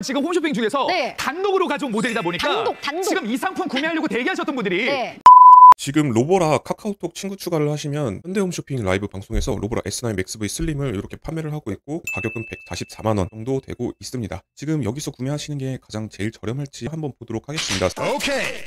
지금 홈쇼핑 중에서 네. 단독으로 가져온 모델이다 보니까 단독. 지금 이 상품 구매하려고 대기하셨던 분들이 네. 지금 로보라 카카오톡 친구 추가를 하시면 현대홈쇼핑 라이브 방송에서 로보라 S9 맥스 V 슬림을 이렇게 판매를 하고 있고 가격은 144만 원 정도 되고 있습니다. 지금 여기서 구매하시는 게 가장 제일 저렴할지 한번 보도록 하겠습니다. 오케이.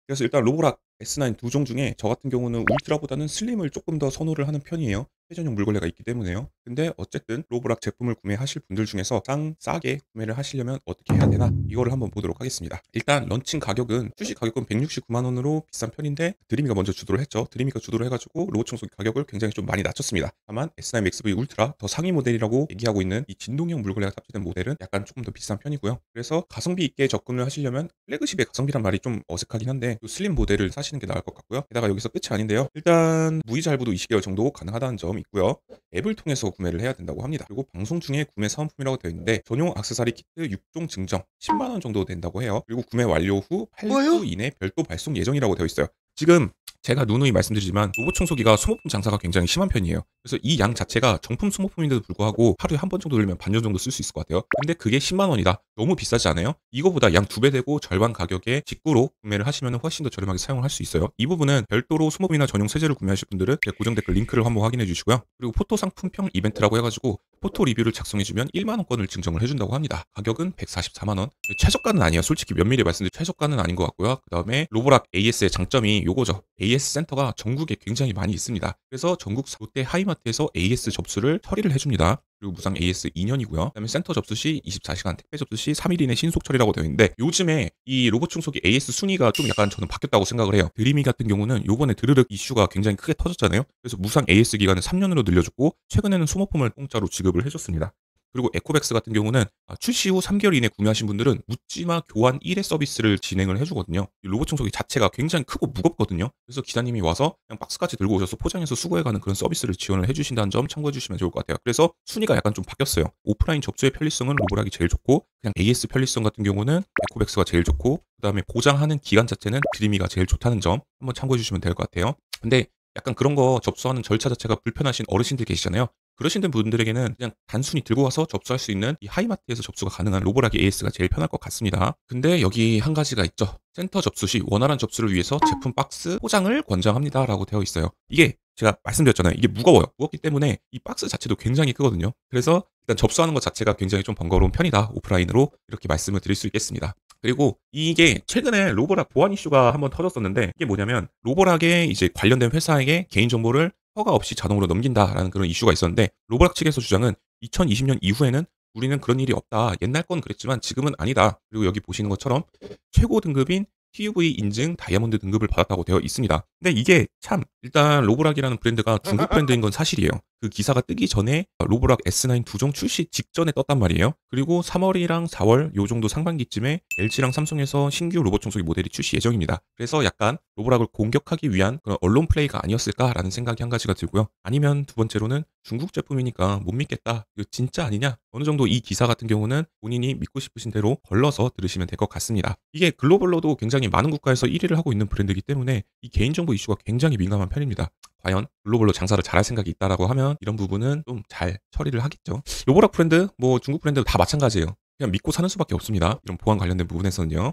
그래서 일단 로보라 S9 두 종 중에 저 같은 경우는 울트라보다는 슬림을 조금 더 선호를 하는 편이에요. 회전용 물걸레가 있기 때문에요. 근데 어쨌든 로보락 제품을 구매하실 분들 중에서 가장 싸게 구매를 하시려면 어떻게 해야 되나 이거를 한번 보도록 하겠습니다. 일단 런칭 가격은 출시 가격은 169만 원으로 비싼 편인데 드림이가 먼저 주도를 했죠. 드림이가 주도를 해가지고 로봇 청소기 가격을 굉장히 좀 많이 낮췄습니다. 다만 S9 맥스 V 울트라 더 상위 모델이라고 얘기하고 있는 이 진동형 물걸레가 탑재된 모델은 약간 조금 더 비싼 편이고요. 그래서 가성비 있게 접근을 하시려면 플래그십의 가성비란 말이 좀 어색하긴 한데 이 슬림 모델을 사시는 게 나을 것 같고요. 게다가 여기서 끝이 아닌데요. 일단 무이자 할부도 20개월 정도 가능하다는 점 있고요. 앱을 통해서 구매를 해야 된다고 합니다. 그리고 방송 중에 구매 사은품이라고 되어 있는데 전용 액세서리 키트 6종 증정 10만 원 정도 된다고 해요. 그리고 구매 완료 후 8주 이내 별도 발송 예정이라고 되어 있어요. 지금 제가 누누이 말씀드리지만 로봇 청소기가 소모품 장사가 굉장히 심한 편이에요. 그래서 이 양 자체가 정품 소모품인데도 불구하고 하루에 한 번 정도 들면 반년 정도 쓸 수 있을 것 같아요. 근데 그게 10만 원이다. 너무 비싸지 않아요? 이거보다 양 2배 되고 절반 가격에 직구로 구매를 하시면 훨씬 더 저렴하게 사용을 할 수 있어요. 이 부분은 별도로 소모품이나 전용 세제를 구매하실 분들은 제 고정 댓글 링크를 한번 확인해 주시고요. 그리고 포토 상품평 이벤트라고 해가지고 포토 리뷰를 작성해주면 1만 원권을 증정을 해준다고 합니다. 가격은 144만 원. 최저가는 아니에요. 솔직히 면밀히 말씀드리면 최저가는 아닌 것 같고요. 그 다음에 로보락 AS의 장점이 요거죠. AS 센터가 전국에 굉장히 많이 있습니다. 그래서 전국 롯데 하이마트에서 AS 접수를 처리를 해줍니다. 그리고 무상 AS 2년이고요. 그다음에 센터 접수 시 24시간, 택배 접수 시 3일 이내 신속 처리라고 되어 있는데 요즘에 이 로봇 청소기 AS 순위가 좀 약간 저는 바뀌었다고 생각을 해요. 드림이 같은 경우는 요번에 드르륵 이슈가 굉장히 크게 터졌잖아요. 그래서 무상 AS 기간을 3년으로 늘려줬고 최근에는 소모품을 공짜로 지급을 해줬습니다. 그리고 에코백스 같은 경우는 출시 후 3개월 이내 구매하신 분들은 묻지마 교환 1회 서비스를 진행을 해주거든요. 이 로봇 청소기 자체가 굉장히 크고 무겁거든요. 그래서 기사님이 와서 그냥 박스까지 들고 오셔서 포장해서 수거해가는 그런 서비스를 지원을 해주신다는 점 참고해 주시면 좋을 것 같아요. 그래서 순위가 약간 좀 바뀌었어요. 오프라인 접수의 편리성은 로보락이 제일 좋고 그냥 AS 편리성 같은 경우는 에코백스가 제일 좋고 그 다음에 보장하는 기간 자체는 드림이가 제일 좋다는 점 한번 참고해 주시면 될 것 같아요. 근데 약간 그런 거 접수하는 절차 자체가 불편하신 어르신들 계시잖아요. 그러신 분들에게는 그냥 단순히 들고 와서 접수할 수 있는 이 하이마트에서 접수가 가능한 로보락 AS가 제일 편할 것 같습니다. 근데 여기 한 가지가 있죠. 센터 접수 시 원활한 접수를 위해서 제품 박스 포장을 권장합니다 라고 되어 있어요. 이게 제가 말씀드렸잖아요. 이게 무거워요. 무겁기 때문에 이 박스 자체도 굉장히 크거든요. 그래서 일단 접수하는 것 자체가 굉장히 좀 번거로운 편이다. 오프라인으로 이렇게 말씀을 드릴 수 있겠습니다. 그리고 이게 최근에 로보락 보안 이슈가 한번 터졌었는데 이게 뭐냐면 로보락에 이제 관련된 회사에게 개인정보를 허가 없이 자동으로 넘긴다라는 그런 이슈가 있었는데 로보락 측에서 주장은 2020년 이후에는 우리는 그런 일이 없다. 옛날 건 그랬지만 지금은 아니다. 그리고 여기 보시는 것처럼 최고 등급인 TUV 인증 다이아몬드 등급을 받았다고 되어 있습니다. 근데 이게 참 일단 로보락이라는 브랜드가 중국 브랜드인 건 사실이에요. 그 기사가 뜨기 전에 로보락 S9 두 종 출시 직전에 떴단 말이에요. 그리고 3월이랑 4월 요 정도 상반기쯤에 LG랑 삼성에서 신규 로봇 청소기 모델이 출시 예정입니다. 그래서 약간 로보락을 공격하기 위한 그런 언론 플레이가 아니었을까라는 생각이 한 가지가 들고요. 아니면 두 번째로는 중국 제품이니까 못 믿겠다. 이거 진짜 아니냐? 어느 정도 이 기사 같은 경우는 본인이 믿고 싶으신 대로 걸러서 들으시면 될 것 같습니다. 이게 글로벌로도 굉장히 많은 국가에서 1위를 하고 있는 브랜드이기 때문에 이 개인정보 이슈가 굉장히 민감한 편입니다. 과연 글로벌로 장사를 잘할 생각이 있다라고 하면 이런 부분은 좀 잘 처리를 하겠죠. 로보락 브랜드, 뭐 중국 브랜드 다 마찬가지예요. 그냥 믿고 사는 수밖에 없습니다. 이런 보안 관련된 부분에서는요.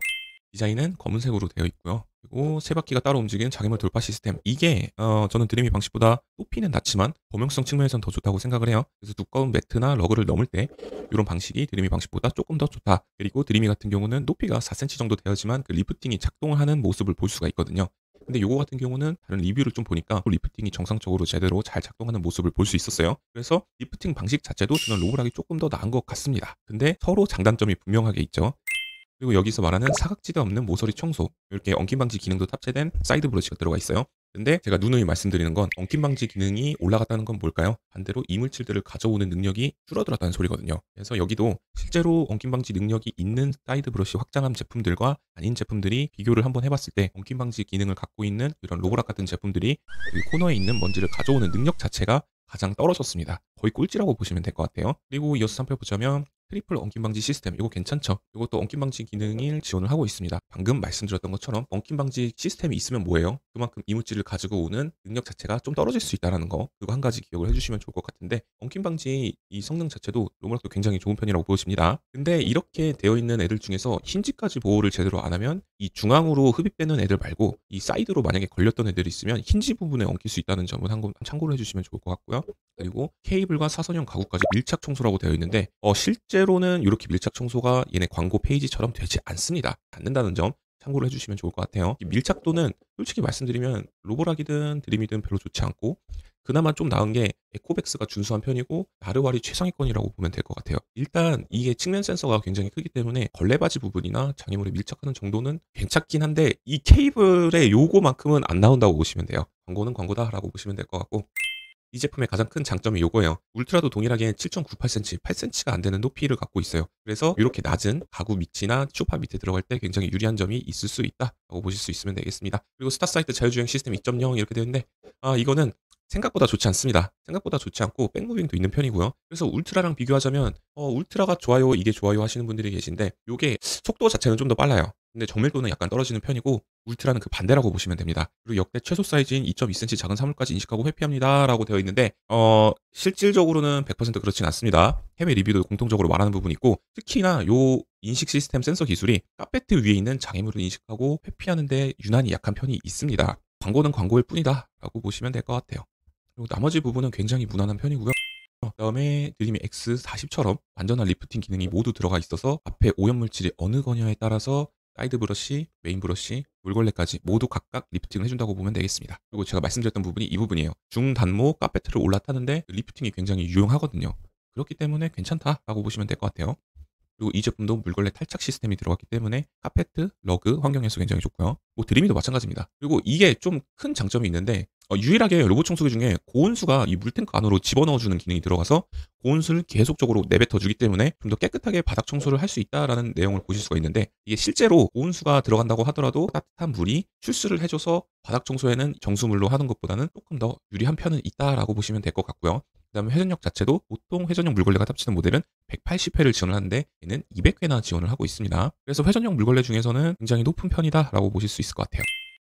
디자인은 검은색으로 되어 있고요. 그리고 세 바퀴가 따로 움직이는 장애물 돌파 시스템. 이게 저는 드림이 방식보다 높이는 낮지만 범용성 측면에서는 더 좋다고 생각을 해요. 그래서 두꺼운 매트나 러그를 넘을 때 이런 방식이 드림이 방식보다 조금 더 좋다. 그리고 드림이 같은 경우는 높이가 4cm 정도 되어지만 그 리프팅이 작동을 하는 모습을 볼 수가 있거든요. 근데 요거 같은 경우는 다른 리뷰를 좀 보니까 리프팅이 정상적으로 제대로 잘 작동하는 모습을 볼 수 있었어요. 그래서 리프팅 방식 자체도 저는 로보락이 조금 더 나은 것 같습니다. 근데 서로 장단점이 분명하게 있죠. 그리고 여기서 말하는 사각지대 없는 모서리 청소, 이렇게 엉킴 방지 기능도 탑재된 사이드 브러쉬가 들어가 있어요. 근데 제가 누누이 말씀드리는 건 엉킴 방지 기능이 올라갔다는 건 뭘까요? 반대로 이물질들을 가져오는 능력이 줄어들었다는 소리거든요. 그래서 여기도 실제로 엉킴 방지 능력이 있는 사이드 브러쉬 확장함 제품들과 아닌 제품들이 비교를 한번 해봤을 때 엉킴 방지 기능을 갖고 있는 이런 로보락 같은 제품들이 이 코너에 있는 먼지를 가져오는 능력 자체가 가장 떨어졌습니다. 거의 꼴찌라고 보시면 될 것 같아요. 그리고 이어서 살펴보자면 트리플 엉킴 방지 시스템 이거 괜찮죠? 이것도 엉킴 방지 기능을 지원을 하고 있습니다. 방금 말씀드렸던 것처럼 엉킴 방지 시스템이 있으면 뭐예요? 그만큼 이물질을 가지고 오는 능력 자체가 좀 떨어질 수 있다는 거 그거 한 가지 기억을 해주시면 좋을 것 같은데 엉킴 방지 이 성능 자체도 로브락도 굉장히 좋은 편이라고 보여집니다. 근데 이렇게 되어 있는 애들 중에서 힌지까지 보호를 제대로 안 하면 이 중앙으로 흡입되는 애들 말고 이 사이드로 만약에 걸렸던 애들이 있으면 힌지 부분에 엉킬 수 있다는 점은 한번 참고를 해주시면 좋을 것 같고요. 그리고 케이블과 사선형 가구까지 밀착 청소라고 되어 있는데 실제로는 이렇게 밀착 청소가 얘네 광고 페이지처럼 되지 않는다는 점 참고를 해주시면 좋을 것 같아요. 이 밀착도는 솔직히 말씀드리면 로보락이든 드림이든 별로 좋지 않고 그나마 좀 나은 게 에코백스가 준수한 편이고 나르왈이 최상위권이라고 보면 될 것 같아요. 일단 이게 측면 센서가 굉장히 크기 때문에 걸레바지 부분이나 장애물에 밀착하는 정도는 괜찮긴 한데 이 케이블의 요거만큼은 안 나온다고 보시면 돼요. 광고는 광고다라고 보시면 될 것 같고 이 제품의 가장 큰 장점이 요거예요. 울트라도 동일하게 7.98cm, 8cm가 안 되는 높이를 갖고 있어요. 그래서 이렇게 낮은 가구 밑이나 소파 밑에 들어갈 때 굉장히 유리한 점이 있을 수 있다라고 보실 수 있으면 되겠습니다. 그리고 스타사이트 자율주행 시스템 2.0 이렇게 되어 있는데 이거는 생각보다 좋지 않습니다. 생각보다 좋지 않고 백무빙도 있는 편이고요. 그래서 울트라랑 비교하자면 울트라가 좋아요, 이게 좋아요 하시는 분들이 계신데 요게 속도 자체는 좀 더 빨라요. 근데 정밀도는 약간 떨어지는 편이고 울트라는 그 반대라고 보시면 됩니다. 그리고 역대 최소 사이즈인 2.2cm 작은 사물까지 인식하고 회피합니다라고 되어 있는데 실질적으로는 100% 그렇진 않습니다. 해외 리뷰도 공통적으로 말하는 부분이 있고 특히나 요 인식 시스템 센서 기술이 카페트 위에 있는 장애물을 인식하고 회피하는 데 유난히 약한 편이 있습니다. 광고는 광고일 뿐이다 라고 보시면 될 것 같아요. 그리고 나머지 부분은 굉장히 무난한 편이고요. 그다음에 드림이 X40처럼 완전한 리프팅 기능이 모두 들어가 있어서 앞에 오염물질이 어느 거냐에 따라서 사이드 브러쉬, 메인 브러쉬, 물걸레까지 모두 각각 리프팅을 해준다고 보면 되겠습니다. 그리고 제가 말씀드렸던 부분이 이 부분이에요. 중단모 카페트를 올라타는데 리프팅이 굉장히 유용하거든요. 그렇기 때문에 괜찮다라고 보시면 될 것 같아요. 그리고 이 제품도 물걸레 탈착 시스템이 들어갔기 때문에 카페트, 러그 환경에서 굉장히 좋고요. 뭐 드림이도 마찬가지입니다. 그리고 이게 좀 큰 장점이 있는데 유일하게 로봇 청소기 중에 고온수가 이 물탱크 안으로 집어넣어주는 기능이 들어가서 고온수를 계속적으로 내뱉어주기 때문에 좀 더 깨끗하게 바닥 청소를 할 수 있다라는 내용을 보실 수가 있는데 이게 실제로 고온수가 들어간다고 하더라도 따뜻한 물이 출수를 해줘서 바닥 청소에는 정수물로 하는 것보다는 조금 더 유리한 편은 있다라고 보시면 될 것 같고요. 그다음에 회전력 자체도 보통 회전용 물걸레가 탑재된 모델은 180회를 지원을 하는데 얘는 200회나 지원을 하고 있습니다. 그래서 회전용 물걸레 중에서는 굉장히 높은 편이다라고 보실 수 있을 것 같아요.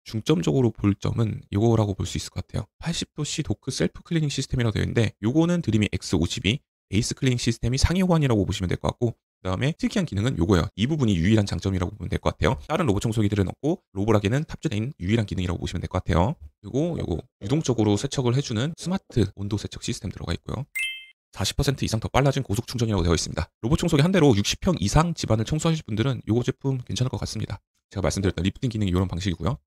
중점적으로 볼 점은 이거라고 볼 수 있을 것 같아요. 80도씨 도크 셀프 클리닝 시스템이라고 되어 있는데 요거는 드림이 X52 베이스 클리닝 시스템이 상위 호환이라고 보시면 될 것 같고 그다음에 특이한 기능은 요거예요. 이 부분이 유일한 장점이라고 보면 될 것 같아요. 다른 로봇 청소기들은 없고 로보락에는 탑재된 유일한 기능이라고 보시면 될 것 같아요. 그리고 요거 유동적으로 세척을 해주는 스마트 온도 세척 시스템 들어가 있고요. 40% 이상 더 빨라진 고속 충전이라고 되어 있습니다. 로봇 청소기 한 대로 60평 이상 집안을 청소하실 분들은 요거 제품 괜찮을 것 같습니다. 제가 말씀드렸던 리프팅 기능이 이런 방식이고요.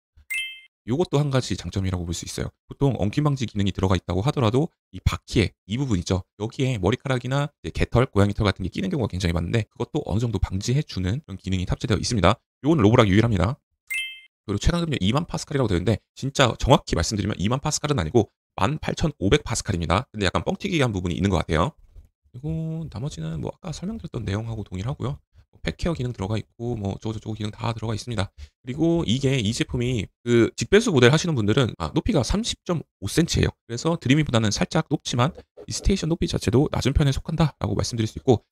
요것도 한 가지 장점이라고 볼 수 있어요. 보통 엉킴 방지 기능이 들어가 있다고 하더라도 이 바퀴에 이 부분 있죠. 여기에 머리카락이나 개털, 고양이 털 같은 게 끼는 경우가 굉장히 많은데 그것도 어느 정도 방지해주는 그런 기능이 탑재되어 있습니다. 요건 로보락 유일합니다. 그리고 최단 급력 2만 파스칼이라고 되어 있는데 진짜 정확히 말씀드리면 2만 파스칼은 아니고 18,500 파스칼입니다. 근데 약간 뻥튀기 한 부분이 있는 것 같아요. 그리고 나머지는 뭐 아까 설명드렸던 내용하고 동일하고요. 팩케어 기능 들어가 있고 뭐 저거 기능 다 들어가 있습니다. 그리고 이 제품이 그 직배수 모델 하시는 분들은 높이가 30.5cm예요. 그래서 드림이보다는 살짝 높지만 이 스테이션 높이 자체도 낮은 편에 속한다라고 말씀드릴 수 있고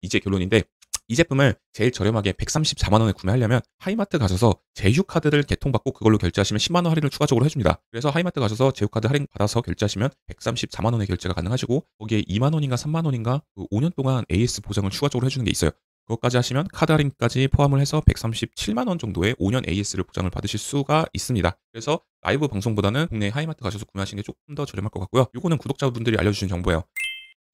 이제 결론인데 이 제품을 제일 저렴하게 134만 원에 구매하려면 하이마트 가셔서 제휴카드를 개통받고 그걸로 결제하시면 10만 원 할인을 추가적으로 해줍니다. 그래서 하이마트 가셔서 제휴카드 할인 받아서 결제하시면 134만 원의 결제가 가능하시고 거기에 2만 원인가 3만 원인가 5년 동안 AS 보장을 추가적으로 해주는 게 있어요. 그것까지 하시면 카드 할인까지 포함을 해서 137만 원 정도의 5년 AS를 보장을 받으실 수가 있습니다. 그래서 라이브 방송보다는 국내 하이마트 가셔서 구매하시는 게 조금 더 저렴할 것 같고요. 이거는 구독자분들이 알려주신 정보예요.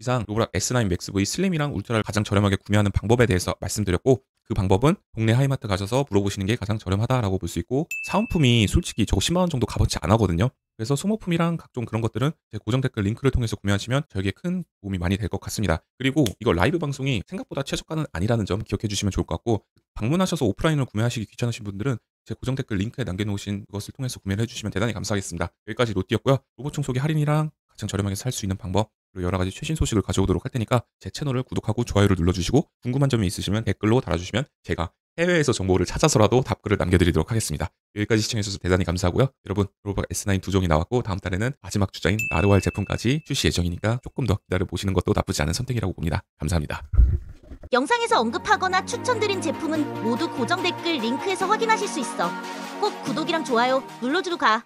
이상 로보락 S9 맥스 V 슬림이랑 울트라를 가장 저렴하게 구매하는 방법에 대해서 말씀드렸고 그 방법은 동네 하이마트 가셔서 물어보시는 게 가장 저렴하다라고 볼 수 있고 사은품이 솔직히 저거 10만 원 정도 값어치 안 하거든요. 그래서 소모품이랑 각종 그런 것들은 제 고정 댓글 링크를 통해서 구매하시면 저에게 큰 도움이 많이 될 것 같습니다. 그리고 이거 라이브 방송이 생각보다 최저가는 아니라는 점 기억해 주시면 좋을 것 같고 방문하셔서 오프라인으로 구매하시기 귀찮으신 분들은 제 고정 댓글 링크에 남겨놓으신 것을 통해서 구매를 해주시면 대단히 감사하겠습니다. 여기까지 로띠였고요. 로봇 청소기 할인이랑 가장 저렴하게 살 수 있는 방법 그리고 여러 가지 최신 소식을 가져오도록 할 테니까 제 채널을 구독하고 좋아요를 눌러주시고 궁금한 점이 있으시면 댓글로 달아주시면 제가 해외에서 정보를 찾아서라도 답글을 남겨드리도록 하겠습니다. 여기까지 시청해주셔서 대단히 감사하고요. 여러분 로보락 S9 두 종이 나왔고 다음 달에는 마지막 주자인 나르왈 제품까지 출시 예정이니까 조금 더 기다려보시는 것도 나쁘지 않은 선택이라고 봅니다. 감사합니다. 영상에서 언급하거나 추천드린 제품은 모두 고정 댓글 링크에서 확인하실 수 있어. 꼭 구독이랑 좋아요 눌러주고 가.